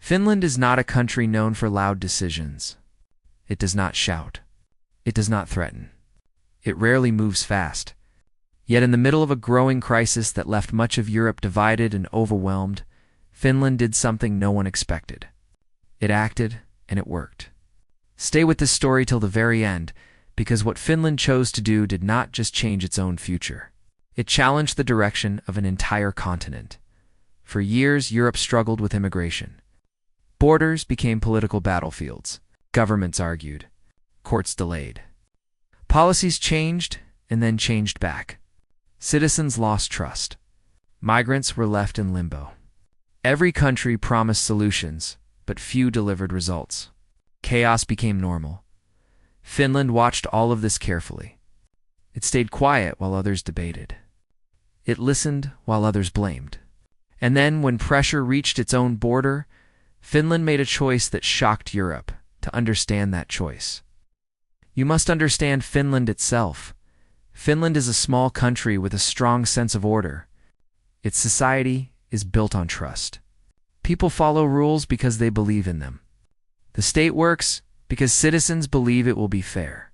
Finland is not a country known for loud decisions. It does not shout. It does not threaten. It rarely moves fast. Yet in the middle of a growing crisis that left much of Europe divided and overwhelmed, Finland did something no one expected. It acted, and it worked. Stay with this story till the very end, because what Finland chose to do did not just change its own future. It challenged the direction of an entire continent. For years, Europe struggled with immigration. Borders became political battlefields. Governments argued. Courts delayed. Policies changed and then changed back. Citizens lost trust. Migrants were left in limbo. Every country promised solutions, but few delivered results. Chaos became normal. Finland watched all of this carefully. It stayed quiet while others debated. It listened while others blamed. And then, when pressure reached its own border, Finland made a choice that shocked Europe. To understand that choice, you must understand Finland itself. Finland is a small country with a strong sense of order. Its society is built on trust. People follow rules because they believe in them. The state works because citizens believe it will be fair.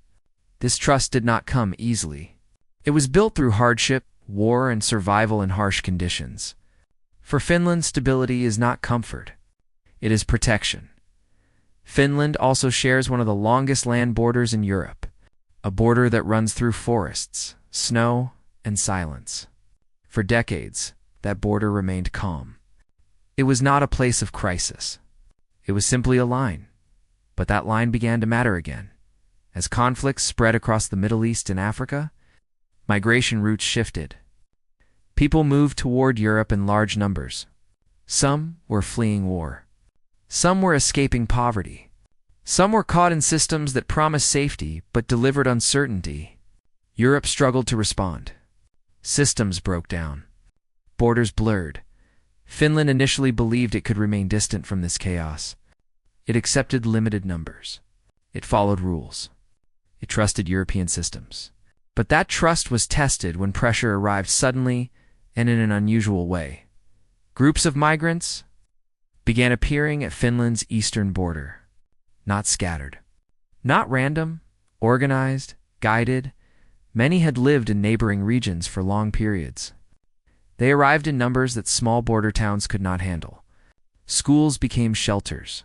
This trust did not come easily. It was built through hardship, war, and survival in harsh conditions. For Finland, stability is not comfort. It is protection. Finland also shares one of the longest land borders in Europe, a border that runs through forests, snow, and silence. For decades, that border remained calm. It was not a place of crisis. It was simply a line. But that line began to matter again. As conflicts spread across the Middle East and Africa, migration routes shifted. People moved toward Europe in large numbers. Some were fleeing war. Some were escaping poverty. Some were caught in systems that promised safety but delivered uncertainty. Europe struggled to respond. Systems broke down. Borders blurred. Finland initially believed it could remain distant from this chaos. It accepted limited numbers. It followed rules. It trusted European systems. But that trust was tested when pressure arrived suddenly and in an unusual way. Groups of migrants began appearing at Finland's eastern border. Not scattered. Not random, organized, guided. Many had lived in neighboring regions for long periods. They arrived in numbers that small border towns could not handle. Schools became shelters.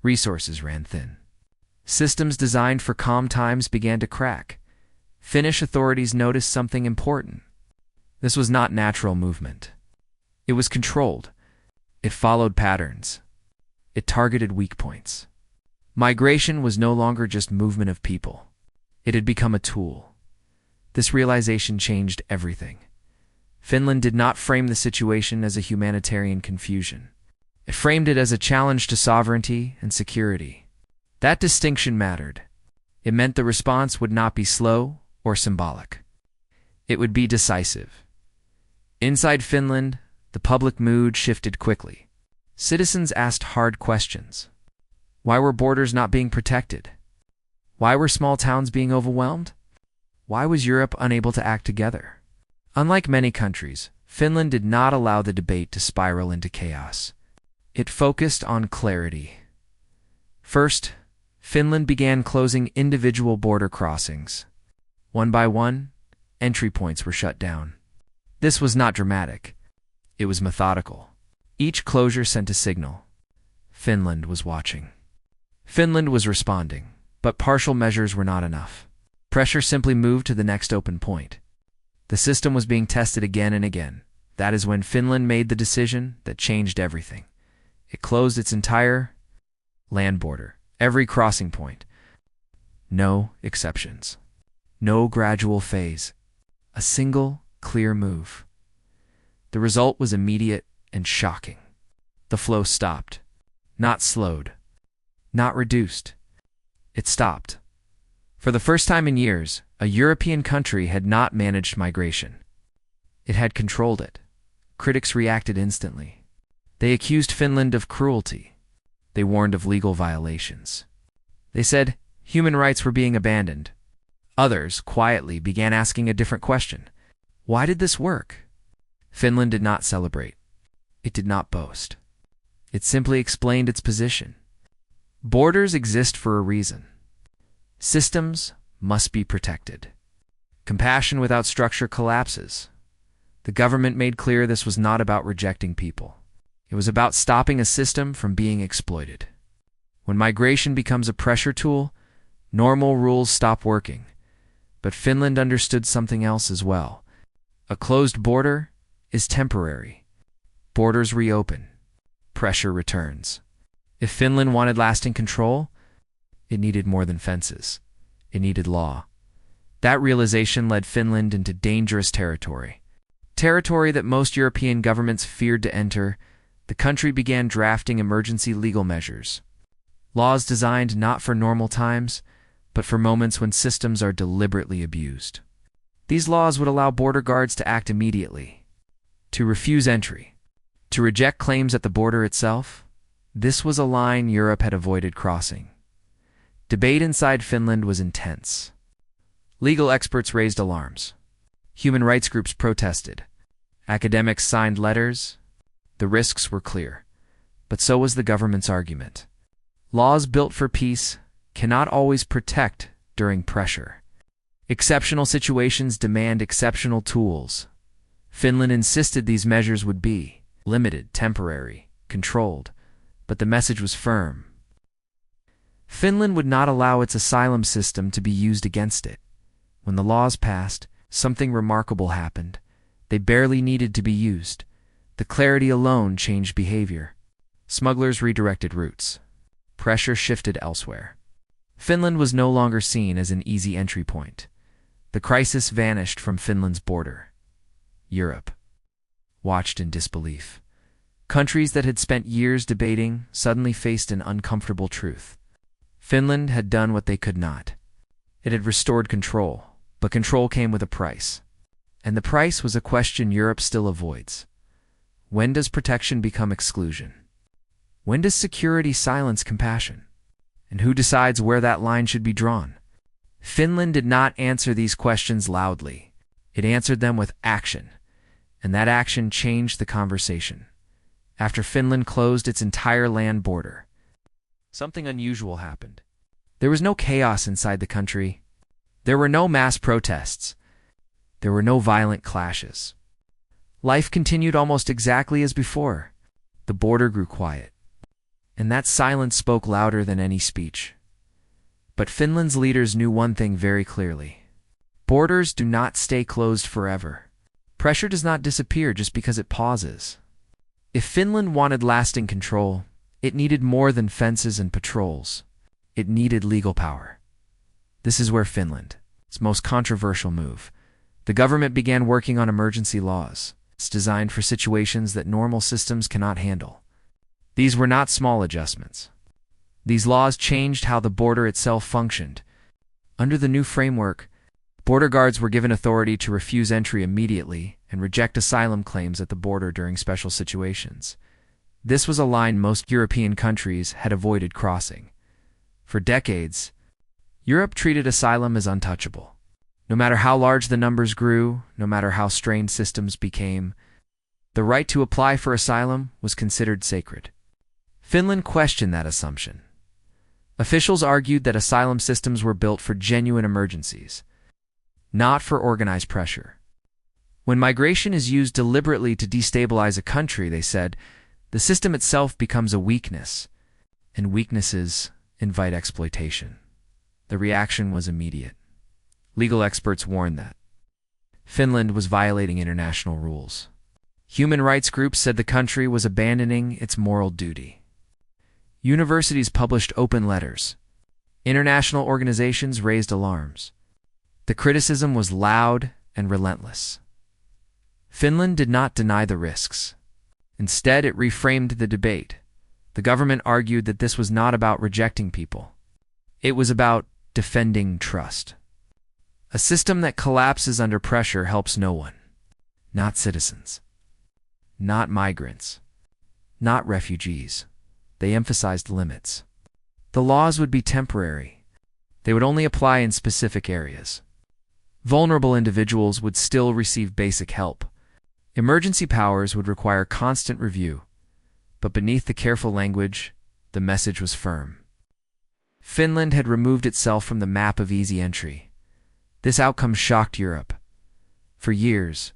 Resources ran thin. Systems designed for calm times began to crack. Finnish authorities noticed something important. This was not natural movement. It was controlled. It followed patterns. It targeted weak points. Migration was no longer just movement of people. It had become a tool. This realization changed everything. Finland did not frame the situation as a humanitarian confusion. It framed it as a challenge to sovereignty and security. That distinction mattered. It meant the response would not be slow or symbolic. It would be decisive. Inside Finland, the public mood shifted quickly. Citizens asked hard questions. Why were borders not being protected? Why were small towns being overwhelmed? Why was Europe unable to act together? Unlike many countries, Finland did not allow the debate to spiral into chaos. It focused on clarity. First, Finland began closing individual border crossings. One by one, entry points were shut down. This was not dramatic. It was methodical. Each closure sent a signal. Finland was watching. Finland was responding, but partial measures were not enough. Pressure simply moved to the next open point. The system was being tested again and again. That is when Finland made the decision that changed everything. It closed its entire land border, every crossing point. No exceptions. No gradual phase. A single, clear move. The result was immediate and shocking. The flow stopped. Not slowed. Not reduced. It stopped. For the first time in years, a European country had not managed migration. It had controlled it. Critics reacted instantly. They accused Finland of cruelty. They warned of legal violations. They said human rights were being abandoned. Others, quietly, began asking a different question. Why did this work? Finland did not celebrate. It did not boast. It simply explained its position. Borders exist for a reason. Systems must be protected. Compassion without structure collapses. The government made clear this was not about rejecting people. It was about stopping a system from being exploited. When migration becomes a pressure tool, normal rules stop working. But Finland understood something else as well. A closed border is temporary. Borders reopen. Pressure returns. If Finland wanted lasting control, it needed more than fences. It needed law. That realization led Finland into dangerous territory. Territory that most European governments feared to enter. The country began drafting emergency legal measures. Laws designed not for normal times, but for moments when systems are deliberately abused. These laws would allow border guards to act immediately, to refuse entry, to reject claims at the border itself. This was a line Europe had avoided crossing. Debate inside Finland was intense. Legal experts raised alarms. Human rights groups protested. Academics signed letters. The risks were clear, but so was the government's argument. Laws built for peace cannot always protect during pressure. Exceptional situations demand exceptional tools. Finland insisted these measures would be limited, temporary, controlled, but the message was firm. Finland would not allow its asylum system to be used against it. When the laws passed, something remarkable happened. They barely needed to be used. The clarity alone changed behavior. Smugglers redirected routes. Pressure shifted elsewhere. Finland was no longer seen as an easy entry point. The crisis vanished from Finland's border. Europe watched in disbelief. Countries that had spent years debating suddenly faced an uncomfortable truth. Finland had done what they could not. It had restored control, but control came with a price. And the price was a question Europe still avoids. When does protection become exclusion? When does security silence compassion? And who decides where that line should be drawn? Finland did not answer these questions loudly. It answered them with action, and that action changed the conversation. After Finland closed its entire land border, something unusual happened. There was no chaos inside the country. There were no mass protests. There were no violent clashes. Life continued almost exactly as before. The border grew quiet, and that silence spoke louder than any speech. But Finland's leaders knew one thing very clearly. Borders do not stay closed forever. Pressure does not disappear just because it pauses. If Finland wanted lasting control, it needed more than fences and patrols. It needed legal power. This is where Finland, its most controversial move. The government began working on emergency laws. It's designed for situations that normal systems cannot handle. These were not small adjustments. These laws changed how the border itself functioned. Under the new framework, border guards were given authority to refuse entry immediately and reject asylum claims at the border during special situations. This was a line most European countries had avoided crossing. For decades, Europe treated asylum as untouchable. No matter how large the numbers grew, no matter how strained systems became, the right to apply for asylum was considered sacred. Finland questioned that assumption. Officials argued that asylum systems were built for genuine emergencies, not for organized pressure. When migration is used deliberately to destabilize a country, they said, the system itself becomes a weakness, and weaknesses invite exploitation. The reaction was immediate. Legal experts warned that Finland was violating international rules. Human rights groups said the country was abandoning its moral duty. Universities published open letters. International organizations raised alarms. The criticism was loud and relentless. Finland did not deny the risks. Instead, it reframed the debate. The government argued that this was not about rejecting people. It was about defending trust. A system that collapses under pressure helps no one. Not citizens. Not migrants. Not refugees. They emphasized limits. The laws would be temporary. They would only apply in specific areas. Vulnerable individuals would still receive basic help. Emergency powers would require constant review. But beneath the careful language, the message was firm. Finland had removed itself from the map of easy entry. This outcome shocked Europe. For years,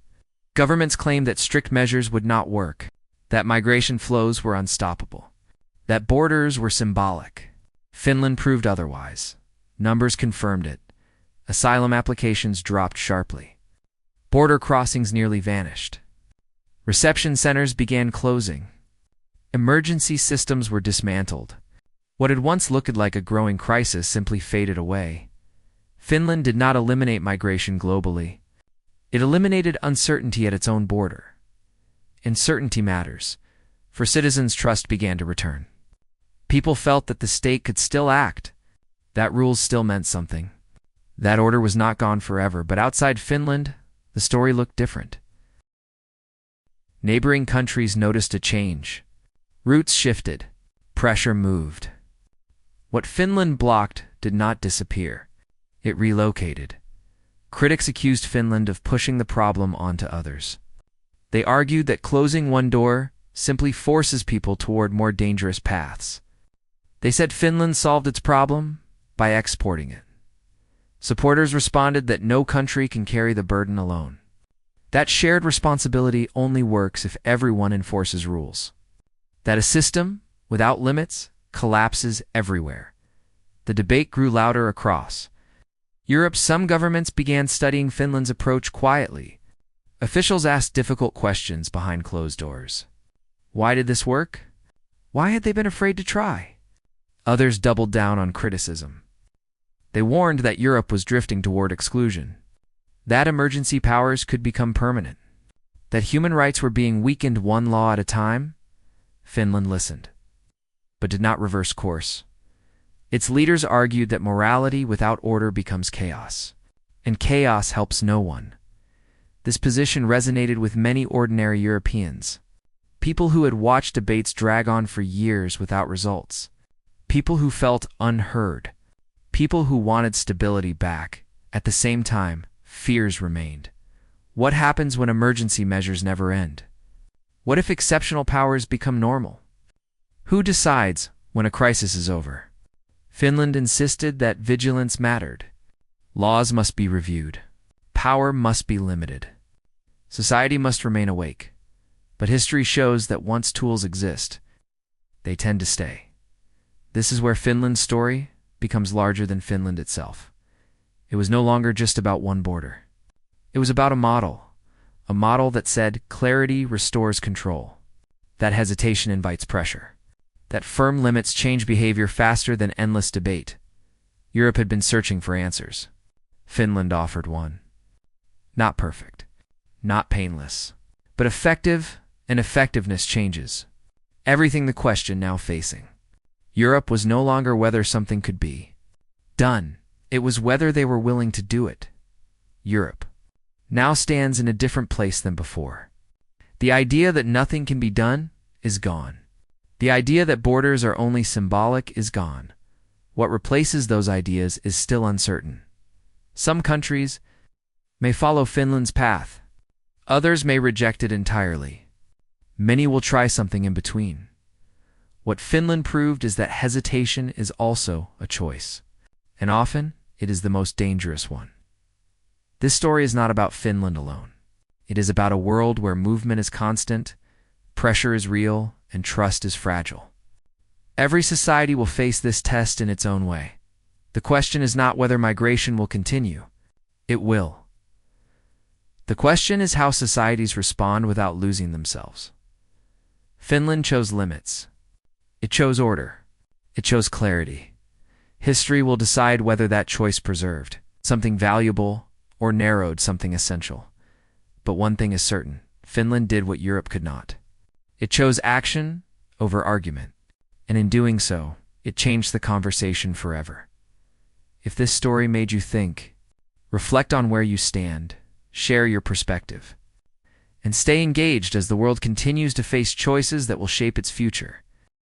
governments claimed that strict measures would not work, that migration flows were unstoppable, that borders were symbolic. Finland proved otherwise. Numbers confirmed it. Asylum applications dropped sharply. Border crossings nearly vanished. Reception centers began closing. Emergency systems were dismantled. What had once looked like a growing crisis simply faded away. Finland did not eliminate migration globally. It eliminated uncertainty at its own border. Uncertainty matters, for citizens' trust began to return. People felt that the state could still act, that rules still meant something. That order was not gone forever, but outside Finland, the story looked different. Neighboring countries noticed a change. Routes shifted. Pressure moved. What Finland blocked did not disappear. It relocated. Critics accused Finland of pushing the problem onto others. They argued that closing one door simply forces people toward more dangerous paths. They said Finland solved its problem by exporting it. Supporters responded that no country can carry the burden alone. That shared responsibility only works if everyone enforces rules. That a system, without limits, collapses everywhere. The debate grew louder across Europe. Some governments began studying Finland's approach quietly. Officials asked difficult questions behind closed doors. Why did this work? Why had they been afraid to try? Others doubled down on criticism. They warned that Europe was drifting toward exclusion, that emergency powers could become permanent, that human rights were being weakened one law at a time. Finland listened, but did not reverse course. Its leaders argued that morality without order becomes chaos, and chaos helps no one. This position resonated with many ordinary Europeans, people who had watched debates drag on for years without results, people who felt unheard, people who wanted stability back. At the same time, fears remained. What happens when emergency measures never end? What if exceptional powers become normal? Who decides when a crisis is over? Finland insisted that vigilance mattered. Laws must be reviewed. Power must be limited. Society must remain awake. But history shows that once tools exist, they tend to stay. This is where Finland's story becomes larger than Finland itself. It was no longer just about one border. It was about a model that said clarity restores control, that hesitation invites pressure, that firm limits change behavior faster than endless debate. Europe had been searching for answers. Finland offered one. Not perfect, not painless, but effective, and effectiveness changes everything. The question now facing Europe was no longer whether something could be done. It was whether they were willing to do it. Europe now stands in a different place than before. The idea that nothing can be done is gone. The idea that borders are only symbolic is gone. What replaces those ideas is still uncertain. Some countries may follow Finland's path. Others may reject it entirely. Many will try something in between. What Finland proved is that hesitation is also a choice, and often it is the most dangerous one. This story is not about Finland alone. It is about a world where movement is constant, pressure is real, and trust is fragile. Every society will face this test in its own way. The question is not whether migration will continue. It will. The question is how societies respond without losing themselves. Finland chose limits. It chose order. It chose clarity. History will decide whether that choice preserved something valuable or narrowed something essential. But one thing is certain: Finland did what Europe could not. It chose action over argument, and in doing so, it changed the conversation forever. If this story made you think, reflect on where you stand, share your perspective, and stay engaged as the world continues to face choices that will shape its future.